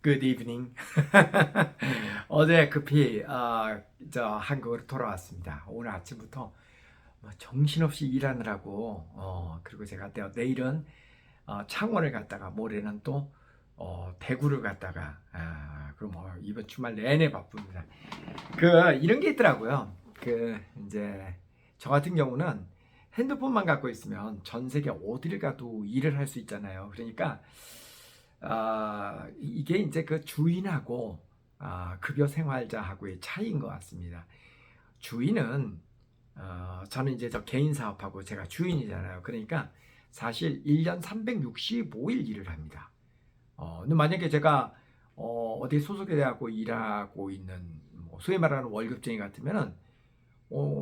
Good evening. 어제 급히 한국으로 돌아왔습니다. 오늘 아침부터 뭐 정신없이 일하느라고 그리고 제가 내일은 창원을 갔다가 모레는 또 대구를 갔다가 그럼 이번 주말 내내 바쁩니다. 이런 게 있더라고요. 이제 저 같은 경우는 핸드폰만 갖고 있으면 전 세계 어디를 가도 일을 할 수 있잖아요. 그러니까 이게 이제 그 주인하고 급여 생활자하고의 차이인 것 같습니다. 주인은 저는 이제 저 개인 사업하고 제가 주인이잖아요. 그러니까 사실 1년 365일 일을 합니다. 근데 만약에 제가 어디 소속이 돼갖고 일하고 있는 소위 말하는 월급쟁이 같으면은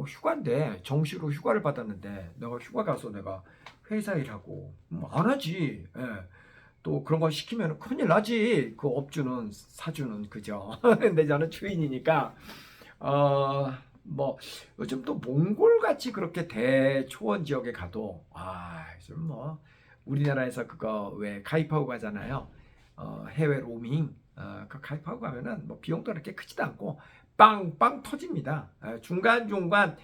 휴가인데 정시로 휴가를 받았는데 내가 휴가 가서 내가 회사 일하고 안 하지. 예. 또 그런 거 시키면 큰일 나지. 그 업주는 사주는 그죠. 근데 저는 주인이니까 뭐 요즘 또 몽골 같이 그렇게 대초원 지역에 가도 좀 뭐 우리나라에서 그거 왜 가입하고 가잖아요. 해외 로밍 그 가입하고 가면은 뭐 비용도 그렇게 크지도 않고 빵빵 터집니다. 중간중간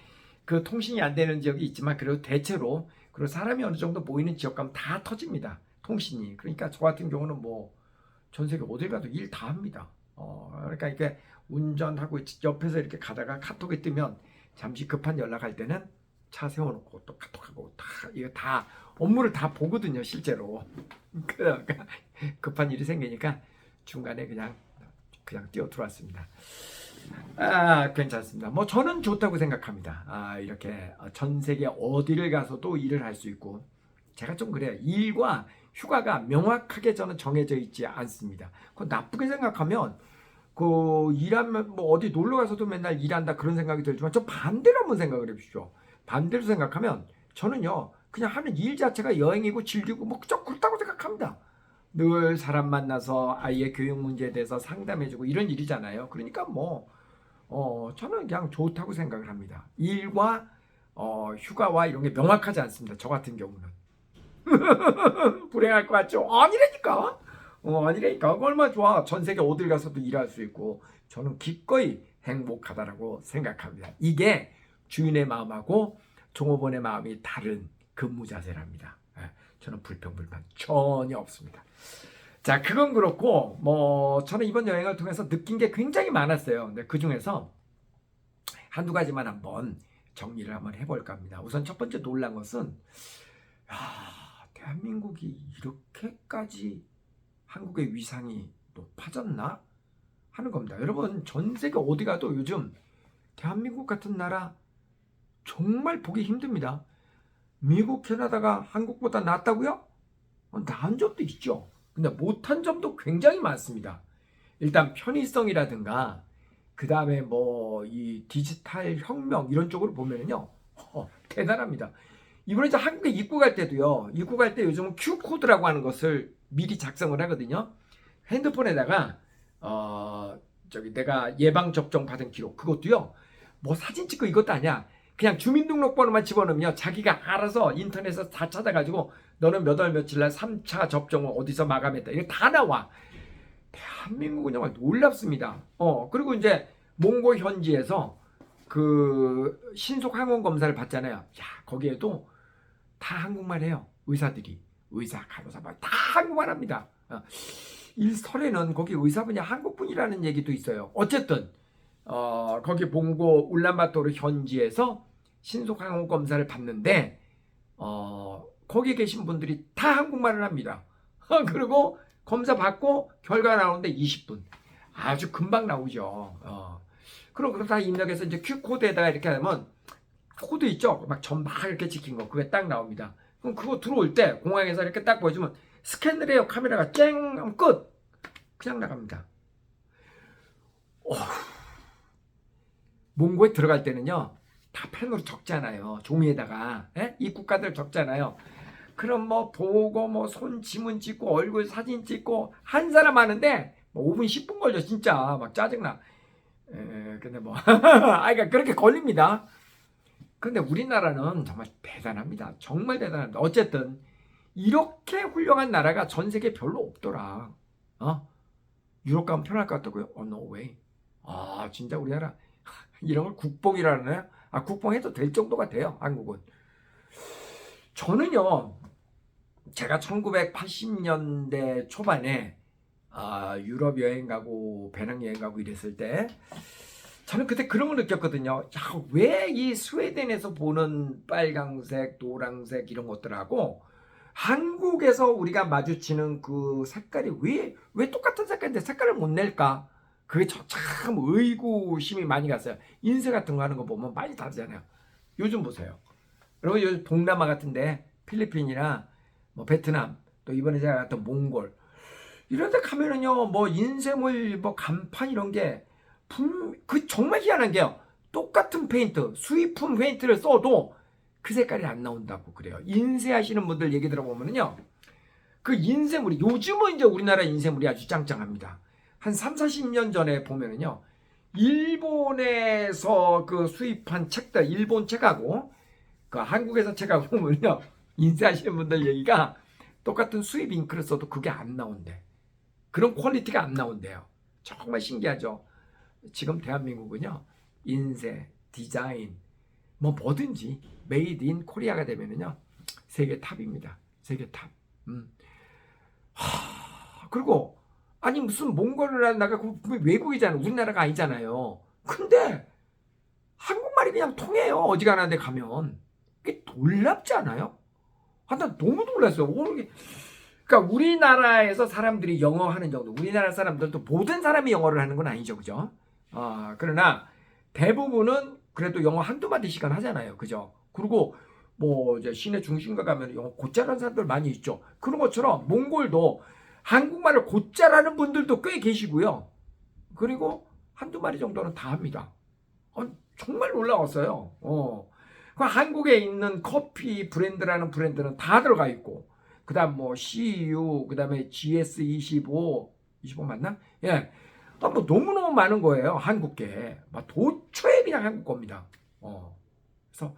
그 통신이 안 되는 지역이 있지만 그래도 대체로 그리고 사람이 어느 정도 모이는 지역 가면 다 터집니다. 통신이. 그러니까 저 같은 경우는 뭐 전 세계 어딜 가도 일 다 합니다. 그러니까 이렇게 운전하고 옆에서 이렇게 가다가 카톡이 뜨면 잠시 급한 연락할 때는 차 세워놓고 또 카톡하고 이거 다 업무를 다 보거든요, 실제로. 그러니까 급한 일이 생기니까 중간에 그냥 뛰어 들어왔습니다. 괜찮습니다. 뭐 저는 좋다고 생각합니다. 이렇게 전 세계 어디를 가서도 일을 할 수 있고 제가 좀 그래요. 일과 휴가가 명확하게 저는 정해져 있지 않습니다. 그 나쁘게 생각하면 일하면 뭐 어디 놀러 가서도 맨날 일한다 그런 생각이 들지만 좀 반대로 한번 생각을 해보십시오. 반대로 생각하면 저는요 그냥 하는 일 자체가 여행이고 즐기고 뭐 그렇다고 생각합니다. 늘 사람 만나서 아이의 교육 문제에 대해서 상담해주고 이런 일이잖아요. 그러니까 저는 그냥 좋다고 생각을 합니다. 일과 휴가와 이런 게 명확하지 않습니다. 저 같은 경우는. 불행할 것 같죠? 아니라니까. 아니라니까. 얼마나 좋아. 전 세계 어딜 가서도 일할 수 있고 저는 기꺼이 행복하다라고 생각합니다. 이게 주인의 마음하고 종업원의 마음이 다른 근무 자세랍니다. 저는 불평불만 전혀 없습니다. 자, 그건 그렇고 뭐 저는 이번 여행을 통해서 느낀 게 굉장히 많았어요. 근데 그 중에서 한두 가지만 한번 정리를 한번 해볼까 합니다. 우선 첫 번째 놀란 것은 대한민국이 이렇게까지 한국의 위상이 높아졌나 하는 겁니다. 여러분 전 세계 어디 가도 요즘 대한민국 같은 나라 정말 보기 힘듭니다. 미국, 캐나다가 한국보다 낫다고요? 나은 점도 있죠. 근데 못한 점도 굉장히 많습니다. 일단 편의성이라든가 그 다음에 뭐 이 디지털 혁명 이런 쪽으로 보면요 대단합니다. 이번에 이제 한국에 입국할 때도요. 입국할 때 요즘은 Q코드라고 하는 것을 미리 작성을 하거든요. 핸드폰에다가 내가 예방 접종 받은 기록 그것도요. 뭐 사진 찍고 이것도 아니야. 그냥 주민등록번호만 집어넣으면 자기가 알아서 인터넷에서 다 찾아가지고 너는 몇 월 며칠 날 3차 접종을 어디서 마감했다. 이거 다 나와. 대한민국은 정말 놀랍습니다. 그리고 이제 몽고 현지에서 그 신속 항원 검사를 받잖아요. 야, 거기에도 다 한국말 해요. 의사들이. 의사, 간호사 다 한국말 합니다. 일설에는 거기 의사분이 한국분이라는 얘기도 있어요. 어쨌든 거기 몽고 울란바토르 현지에서 신속 항원 검사를 받는데 거기에 계신 분들이 다 한국말을 합니다. 그리고 검사 받고 결과 나오는데 20분. 아주 금방 나오죠. 그리고 다 입력해서 이제 Q코드에다가 이렇게 하면 코드 있죠? 막 이렇게 찍힌 거. 그게 딱 나옵니다. 그럼 그거 들어올 때 공항에서 이렇게 딱 보여주면 스캔을 해요. 카메라가 쨍 하면 끝. 그냥 나갑니다. 몽고에 들어갈 때는요. 다 펜으로 적잖아요. 종이에다가. 입국가들 적잖아요. 그럼 뭐 보고 뭐 손 지문 찍고 얼굴 사진 찍고 한 사람 하는데 뭐 5분 10분 걸려 진짜 막 짜증나. 근데 뭐 그러니까 그렇게 걸립니다. 근데 우리나라는 정말 대단합니다. 정말 대단합니다. 어쨌든 이렇게 훌륭한 나라가 전 세계에 별로 없더라. 유럽 가면 편할 것 같다고요? No way. 아, 진짜 우리나라 이런 걸 국뽕이라나요? 아, 국뽕해도 될 정도가 돼요, 한국은. 저는요, 제가 1980년대 초반에 유럽 여행 가고 배낭 여행 가고 이랬을 때 저는 그때 그런 걸 느꼈거든요. 야, 왜 이 스웨덴에서 보는 빨강색, 노란색 이런 것들하고 한국에서 우리가 마주치는 그 색깔이 왜 똑같은 색깔인데 색깔을 못 낼까? 그게 참 의구심이 많이 갔어요. 인쇄 같은 거 하는 거 보면 많이 다르잖아요. 요즘 보세요. 여러분 요즘 동남아 같은데 필리핀이나 뭐 베트남 또 이번에 제가 갔던 몽골 이런 데 가면은요 뭐 인쇄물 뭐 간판 이런 게 그 정말 희한한 게요. 똑같은 페인트 수입품 페인트를 써도 그 색깔이 안 나온다고 그래요. 인쇄하시는 분들 얘기 들어보면요 그 인쇄물이 요즘은 이제 우리나라 인쇄물이 아주 짱짱합니다. 한 3, 40년 전에 보면은요 일본에서 그 수입한 책들 일본 책하고 그 한국에서 책하고 보면요 인쇄하시는 분들 얘기가 똑같은 수입 잉크를 써도 그게 안 나온대. 그런 퀄리티가 안 나온대요. 정말 신기하죠. 지금 대한민국은요 인쇄, 디자인 뭐든지 메이드 인 코리아가 되면은요 세계 탑입니다. 세계 탑. 그리고 아니 무슨 몽골을 나가 외국이잖아요. 우리나라가 아니잖아요. 근데 한국말이 그냥 통해요. 어지간한 데 가면. 이게 놀랍지 않아요? 나 너무 놀랐어요. 그러니까 우리나라에서 사람들이 영어 하는 정도. 우리나라 사람들도 모든 사람이 영어를 하는 건 아니죠. 그죠? 그러나 대부분은 그래도 영어 한두 마디씩은 하잖아요. 그죠? 그리고 뭐 이제 시내 중심가 가면 영어 곧잘하는 사람들 많이 있죠. 그런 것처럼 몽골도 한국말을 곧잘하는 분들도 꽤 계시고요. 그리고 한두 마디 정도는 다 합니다. 정말 놀라웠어요. 그 한국에 있는 커피 브랜드라는 브랜드는 다 들어가 있고, 그 다음 뭐 CU, 그 다음에 GS25, 25 맞나? 예. 뭐 너무너무 많은 거예요. 한국계. 막 도처에 그냥 한국 겁니다. 그래서,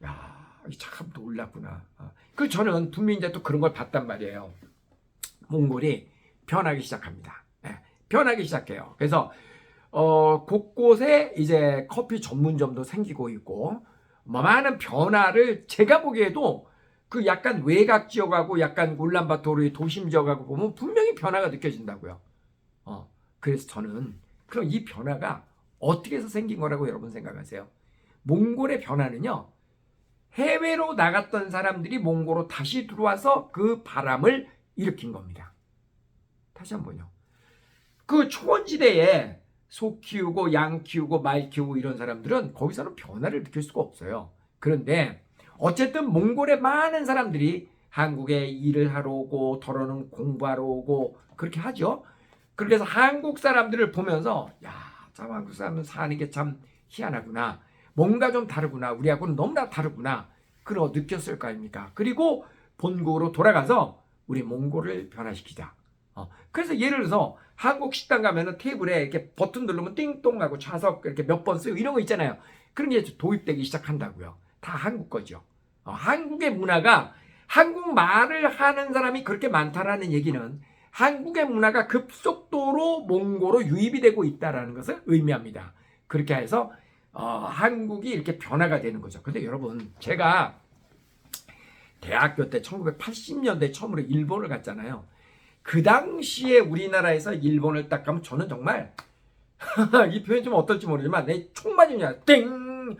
야, 참 놀랐구나. 그 저는 분명히 이제 또 그런 걸 봤단 말이에요. 몽골이 변하기 시작합니다. 예. 변하기 시작해요. 그래서, 곳곳에 이제 커피 전문점도 생기고 있고, 많은 변화를 제가 보기에도 그 약간 외곽 지역하고 약간 울란바토르의 도심 지역하고 보면 분명히 변화가 느껴진다고요. 그래서 저는 그럼 이 변화가 어떻게 해서 생긴 거라고 여러분 생각하세요? 몽골의 변화는요. 해외로 나갔던 사람들이 몽골로 다시 들어와서 그 바람을 일으킨 겁니다. 다시 한번요. 그 초원지대에 소 키우고 양 키우고 말 키우고 이런 사람들은 거기서는 변화를 느낄 수가 없어요. 그런데 어쨌든 몽골의 많은 사람들이 한국에 일을 하러 오고 더러는 공부하러 오고 그렇게 하죠. 그래서 한국 사람들을 보면서 야, 참 한국 사람은 사는 게 참 희한하구나. 뭔가 좀 다르구나. 우리하고는 너무나 다르구나. 그런 거 느꼈을 거 아닙니까? 그리고 본국으로 돌아가서 우리 몽골을 변화시키자. 그래서 예를 들어서 한국 식당 가면은 테이블에 이렇게 버튼 누르면 띵동 하고 좌석 이렇게 몇 번 쓰고 이런 거 있잖아요. 그런 게 도입되기 시작한다고요. 다 한국 거죠. 한국의 문화가 한국말을 하는 사람이 그렇게 많다라는 얘기는 한국의 문화가 급속도로 몽골로 유입이 되고 있다는 것을 의미합니다. 그렇게 해서 한국이 이렇게 변화가 되는 거죠. 근데 여러분 제가 대학교 때 1980년대 처음으로 일본을 갔잖아요. 그 당시에 우리나라에서 일본을 딱 가면 저는 정말 이 표현 좀 어떨지 모르지만 내 총 맞으냐 땡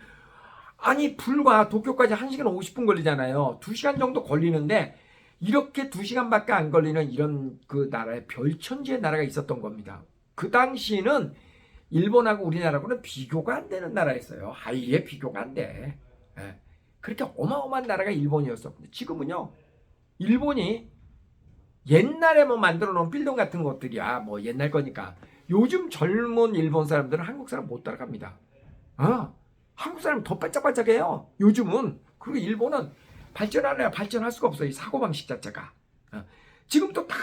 아니 불과 도쿄까지 1시간 50분 걸리잖아요. 2시간 정도 걸리는데 이렇게 2시간밖에 안 걸리는 이런 그 나라의 별천지의 나라가 있었던 겁니다. 그 당시는 일본하고 우리나라하고는 비교가 안 되는 나라였어요. 아예 비교가 안 돼. 예. 그렇게 어마어마한 나라가 일본이었어. 지금은요 일본이 옛날에 뭐 만들어 놓은 빌딩 같은 것들이야 뭐 옛날 거니까 요즘 젊은 일본 사람들은 한국 사람 못 따라갑니다. 한국 사람 더 반짝반짝해요 요즘은. 그리고 일본은 발전하려면 발전할 수가 없어요. 이 사고방식 자체가. 지금도 다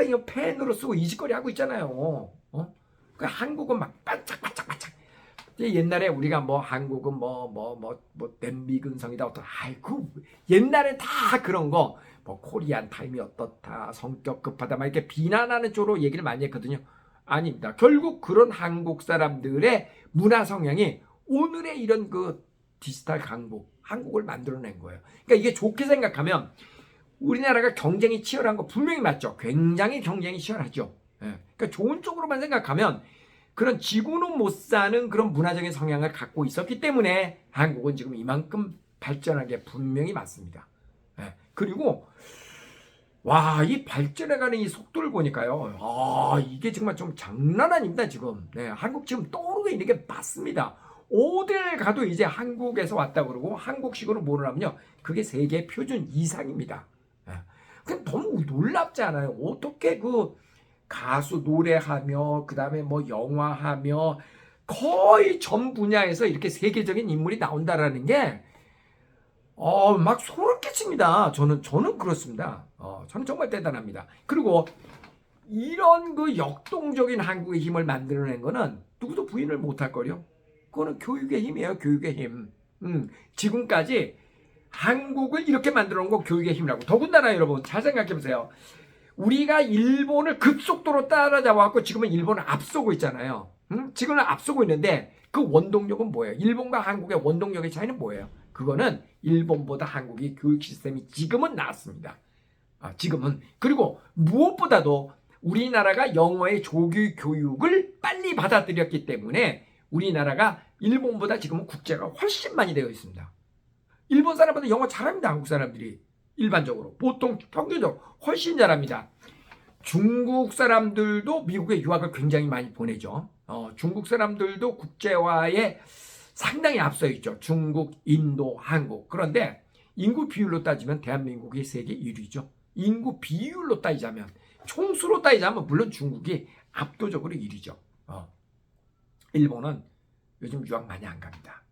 이거 펜으로 쓰고 이직거리 하고 있잖아요. 그 한국은 막 반짝반짝반짝. 옛날에 우리가 뭐 한국은 뭐 냄비 근성이다 어떤 아이고 옛날에 다 그런 거 뭐 코리안 타임이 어떻다 성격 급하다 막 이렇게 비난하는 쪽으로 얘기를 많이 했거든요. 아닙니다. 결국 그런 한국 사람들의 문화 성향이 오늘의 이런 그 디지털 강국, 한국을 만들어낸 거예요. 그러니까 이게 좋게 생각하면 우리나라가 경쟁이 치열한 거 분명히 맞죠. 굉장히 경쟁이 치열하죠. 예. 그러니까 좋은 쪽으로만 생각하면 그런 지구는 못 사는 그런 문화적인 성향을 갖고 있었기 때문에 한국은 지금 이만큼 발전한 게 분명히 맞습니다. 예. 그리고 와, 이 발전해가는 이 속도를 보니까요. 이게 정말 좀 장난 아닙니다, 지금. 네, 한국 지금 떠오르고 있는 게 맞습니다. 어딜 가도 이제 한국에서 왔다 그러고 한국식으로 뭐를 하면요. 그게 세계 표준 이상입니다. 예. 그냥 너무 놀랍지 않아요? 어떻게 그 가수 노래하며 그다음에 뭐 영화하며 거의 전 분야에서 이렇게 세계적인 인물이 나온다라는 게 막 소름 끼칩니다. 저는 그렇습니다. 저는 정말 대단합니다. 그리고 이런 그 역동적인 한국의 힘을 만들어낸 거는 누구도 부인을 못할 거요. 그거는 교육의 힘이에요. 교육의 힘. 지금까지 한국을 이렇게 만들어 놓은 거 교육의 힘이라고. 더군다나 여러분 잘 생각해 보세요. 우리가 일본을 급속도로 따라잡아갖고 지금은 일본을 앞서고 있잖아요. 지금은 앞서고 있는데 그 원동력은 뭐예요? 일본과 한국의 원동력의 차이는 뭐예요? 그거는 일본보다 한국의 교육 시스템이 지금은 나았습니다. 지금은. 그리고 무엇보다도 우리나라가 영어의 조기 교육을 빨리 받아들였기 때문에 우리나라가 일본보다 지금은 국제가 훨씬 많이 되어 있습니다. 일본 사람보다 영어 잘합니다. 한국 사람들이. 일반적으로. 보통 평균적으로 훨씬 잘합니다. 중국 사람들도 미국에 유학을 굉장히 많이 보내죠. 중국 사람들도 국제화에 상당히 앞서 있죠. 중국, 인도, 한국. 그런데 인구 비율로 따지면 대한민국이 세계 1위죠. 인구 비율로 따지자면, 총수로 따지자면 물론 중국이 압도적으로 1위죠. 일본은 요즘 유학 많이 안 갑니다.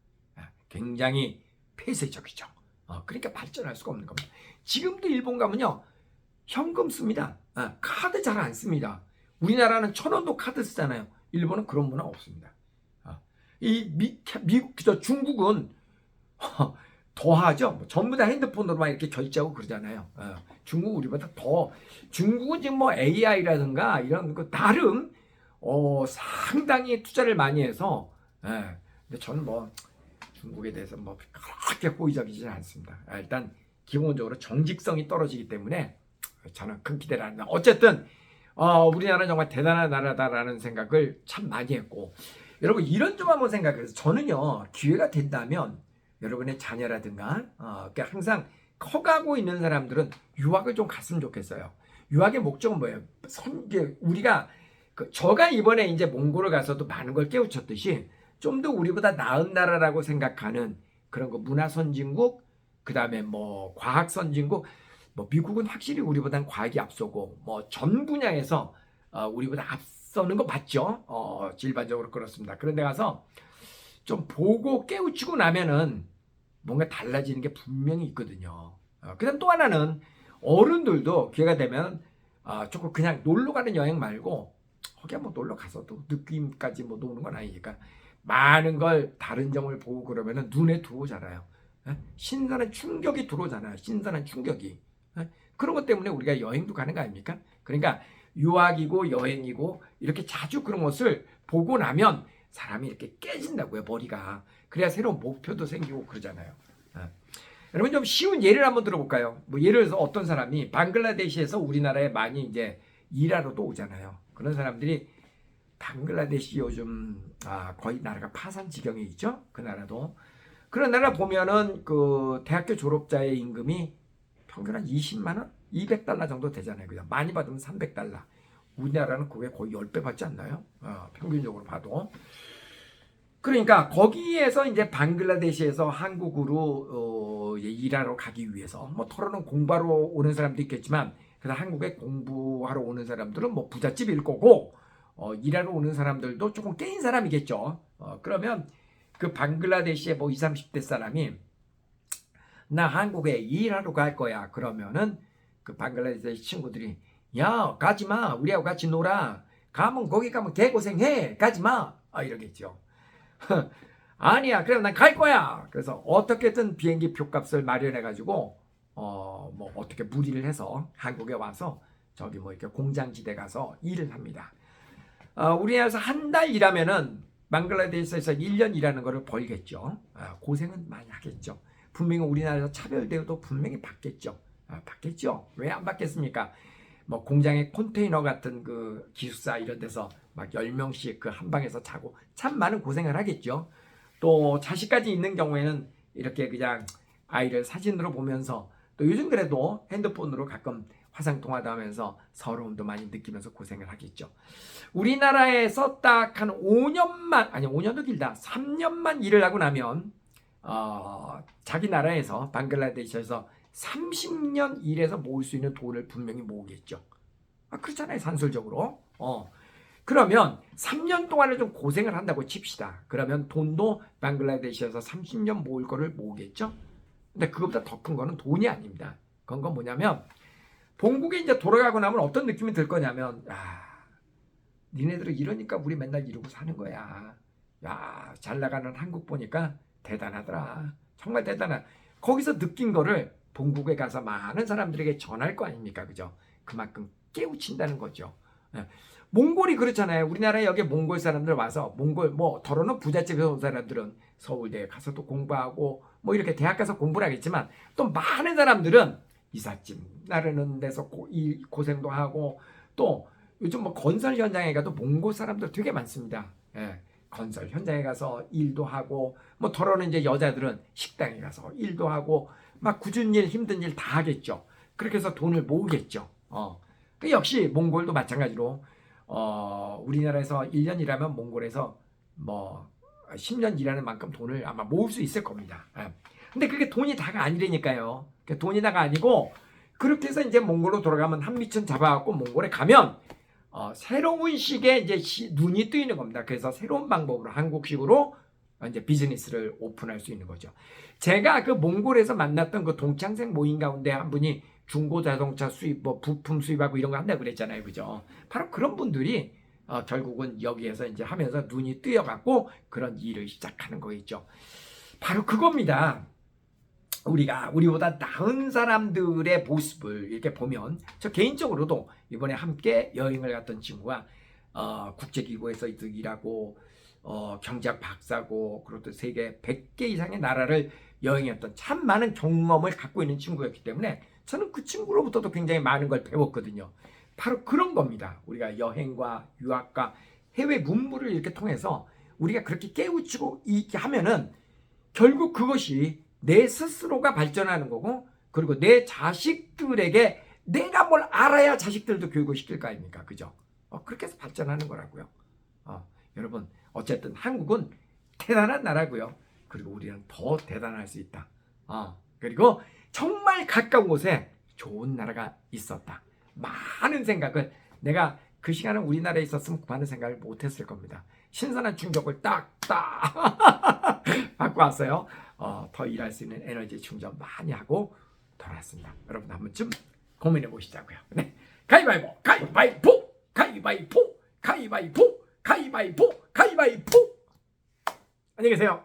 굉장히 폐쇄적이죠. 그러니까 발전할 수가 없는 겁니다. 지금도 일본 가면요. 현금 씁니다. 카드 잘 안 씁니다. 우리나라는 1,000원도 카드 쓰잖아요. 일본은 그런 문화 없습니다. 미국, 중국은 더 하죠. 전부 다 핸드폰으로만 이렇게 결제하고 그러잖아요. 중국 우리보다 더, 중국은 지금 뭐 AI라든가 이런 거 나름, 상당히 투자를 많이 해서, 근데 저는 뭐, 중국에 대해서 뭐, 그렇게 호의적이지 않습니다. 일단, 기본적으로 정직성이 떨어지기 때문에 저는 큰 기대를 안 합니다. 어쨌든, 우리나라는 정말 대단한 나라다라는 생각을 참 많이 했고, 여러분 이런 점 한번 생각해서 저는요 기회가 된다면 여러분의 자녀라든가 그러니까 항상 커가고 있는 사람들은 유학을 좀 갔으면 좋겠어요. 유학의 목적은 뭐예요? 우리가 저가 이번에 이제 몽골을 가서도 많은 걸 깨우쳤듯이 좀 더 우리보다 나은 나라라고 생각하는 그런 거 문화 선진국, 그 다음에 뭐 과학 선진국, 뭐 미국은 확실히 우리보다는 과학이 앞서고 뭐 전 분야에서 우리보다 앞서는 거 맞죠? 일반적으로 그렇습니다. 그런데 가서 좀 보고 깨우치고 나면은 뭔가 달라지는 게 분명히 있거든요. 그다음 또 하나는 어른들도 기회가 되면 조금 그냥 놀러 가는 여행 말고 거기 한번 놀러 가서도 느낌까지 뭐 노는 건 아니니까 많은 걸 다른 점을 보고 그러면은 눈에 들어오잖아요. 신선한 충격이 들어오잖아요. 신선한 충격이. 그런 것 때문에 우리가 여행도 가는 거 아닙니까? 그러니까 유학이고 여행이고 이렇게 자주 그런 것을 보고 나면 사람이 이렇게 깨진다고요, 머리가. 그래야 새로운 목표도 생기고 그러잖아요. 여러분 좀 쉬운 예를 한번 들어볼까요? 뭐 예를 들어서 어떤 사람이 방글라데시에서 우리나라에 많이 이제 일하러도 오잖아요. 그런 사람들이 방글라데시 요즘 거의 나라가 파산 지경에 있죠. 그 나라도. 그런 나라 보면은 그 대학교 졸업자의 임금이 평균 한 20만 원? 200달러 정도 되잖아요. 그냥 많이 받으면 300달러. 우리나라는 그게 거의 10배 받지 않나요? 평균적으로 봐도. 그러니까 거기에서 이제 방글라데시에서 한국으로 일하러 가기 위해서 뭐 털어놓은 공부하러 오는 사람도 있겠지만 그래서 한국에 공부하러 오는 사람들은 뭐 부잣집일 거고 일하러 오는 사람들도 조금 깨인 사람이겠죠. 그러면 그 방글라데시의 뭐 20, 30대 사람이 나 한국에 일하러 갈 거야. 그러면은 그 방글라데시 친구들이 야 가지마 우리하고 같이 놀아. 가면 거기 가면 개고생해. 가지마. 이러겠죠. 아니야 그럼 난 갈 거야. 그래서 어떻게든 비행기 표값을 마련해 가지고 뭐 어떻게 무리를 해서 한국에 와서 저기 뭐 이렇게 공장지대 가서 일을 합니다. 우리나라에서 한 달 일하면은 방글라데시에서 1년 일하는 거를 벌겠죠. 고생은 많이 하겠죠. 분명히 우리나라에서 차별 대우도 분명히 받겠죠. 받겠죠. 왜 안 받겠습니까? 뭐 공장의 컨테이너 같은 그 기숙사 이런 데서 막 10명씩 그 한 방에서 자고 참 많은 고생을 하겠죠. 또 자식까지 있는 경우에는 이렇게 그냥 아이를 사진으로 보면서 또 요즘 그래도 핸드폰으로 가끔 화상통화도 하면서 서러움도 많이 느끼면서 고생을 하겠죠. 우리나라에서 딱 한 5년만, 아니 5년도 길다, 3년만 일을 하고 나면 자기 나라에서 방글라데시에서 30년 일해서 모을 수 있는 돈을 분명히 모으겠죠. 그렇잖아요, 산술적으로. 그러면 3년 동안을 좀 고생을 한다고 칩시다. 그러면 돈도 방글라데시에서 30년 모을 거를 모으겠죠. 근데 그것보다 더 큰 거는 돈이 아닙니다. 그건 뭐냐면 본국에 이제 돌아가고 나면 어떤 느낌이 들 거냐면, 니네들은 이러니까 우리 맨날 이러고 사는 거야. 야, 잘 나가는 한국 보니까 대단하더라. 정말 대단하. 거기서 느낀 거를 본국에 가서 많은 사람들에게 전할 거 아닙니까? 그죠? 그만큼 깨우친다는 거죠. 몽골이 그렇잖아요. 우리나라에 여기 몽골 사람들 와서 몽골 뭐 더러는 부잣집에 온 사람들은 서울대에 가서도 공부하고 뭐 이렇게 대학 가서 공부를 하겠지만 또 많은 사람들은 이삿짐 나르는 데서 고생도 하고 또 요즘 뭐 건설 현장에 가도 몽골 사람들 되게 많습니다. 건설 현장에 가서 일도 하고 뭐 더러는 이제 여자들은 식당에 가서 일도 하고 막 굳은 일 힘든 일 다 하겠죠. 그렇게 해서 돈을 모으겠죠. 역시 몽골도 마찬가지로 우리나라에서 1년 일하면 몽골에서 뭐 10년 일하는 만큼 돈을 아마 모을 수 있을 겁니다. 근데 그게 돈이 다가 아니라니까요. 돈이 다가 아니고 그렇게 해서 이제 몽골로 돌아가면 한미천 잡아갖고 몽골에 가면 새로운 식의 이제 눈이 뜨이는 겁니다. 그래서 새로운 방법으로 한국식으로 이제 비즈니스를 오픈할 수 있는 거죠. 제가 그 몽골에서 만났던 그 동창생 모임 가운데 한 분이 중고 자동차 수입, 뭐 부품 수입하고 이런 거 한다고 그랬잖아요, 그죠? 바로 그런 분들이 결국은 여기에서 이제 하면서 눈이 뜨여갖고 그런 일을 시작하는 거겠죠. 바로 그겁니다. 우리보다 나은 사람들의 모습을 이렇게 보면 저 개인적으로도 이번에 함께 여행을 갔던 친구가 국제기구에서 일하고 경제학 박사고 그리고 또 세계 100개 이상의 나라를 여행했던 참 많은 경험을 갖고 있는 친구였기 때문에 저는 그 친구로부터도 굉장히 많은 걸 배웠거든요. 바로 그런 겁니다. 우리가 여행과 유학과 해외 문물을 이렇게 통해서 우리가 그렇게 깨우치고 이렇게 하면은 결국 그것이 내 스스로가 발전하는 거고 그리고 내 자식들에게 내가 뭘 알아야 자식들도 교육을 시킬 거 아닙니까? 그죠? 그렇게 해서 발전하는 거라고요. 여러분 어쨌든 한국은 대단한 나라고요. 그리고 우리는 더 대단할 수 있다. 그리고 정말 가까운 곳에 좋은 나라가 있었다. 많은 생각을 내가 그 시간에 우리나라에 있었으면 많은 생각을 못했을 겁니다. 신선한 충격을 딱딱 받고 왔어요. 더 일할 수 있는 에너지 충전 많이 하고 돌아왔습니다. 여러분 한 번쯤 고민해 보시자고요. 네. 가위바위보, 가위바위보, 가위바위보, 가위바위보, 가위바위보, 가위바위보. 안녕히 계세요.